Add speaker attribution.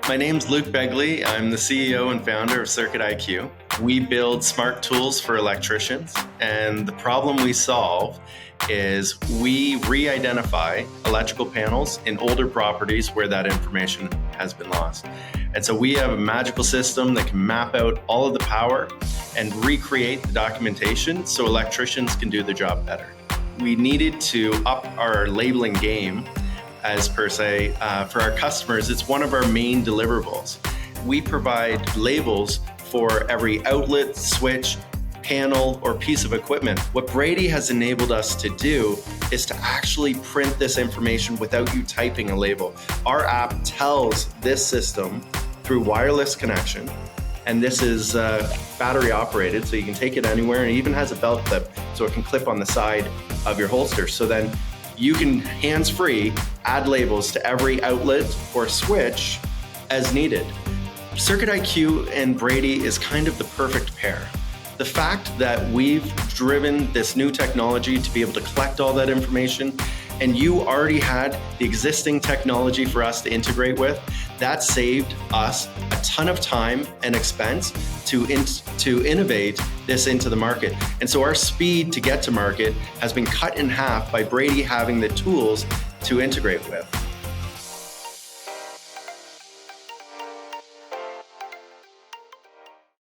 Speaker 1: My name's Luke Begley. I'm the CEO and founder of CircuitIQ. We build smart tools for electricians, and the problem we solve is we re-identify electrical panels in older properties where that information has been lost. And so we have a magical system that can map out all of the power and recreate the documentation so electricians can do their job better. We needed to up our labeling game as per se, for our customers. It's one of our main deliverables. We provide labels for every outlet, switch, panel, or piece of equipment. What Brady has enabled us to do is to actually print this information without you typing a label. Our app tells this system through wireless connection, and this is battery operated, so you can take it anywhere, and it even has a belt clip so it can clip on the side of your holster. So then you can hands-free add labels to every outlet or switch as needed. CircuitIQ and Brady is kind of the perfect pair. The fact that we've driven this new technology to be able to collect all that information, and you already had the existing technology for us to integrate with, that saved us a ton of time and expense to innovate this into the market. And so our speed to get to market has been cut in half by Brady having the tools to integrate with.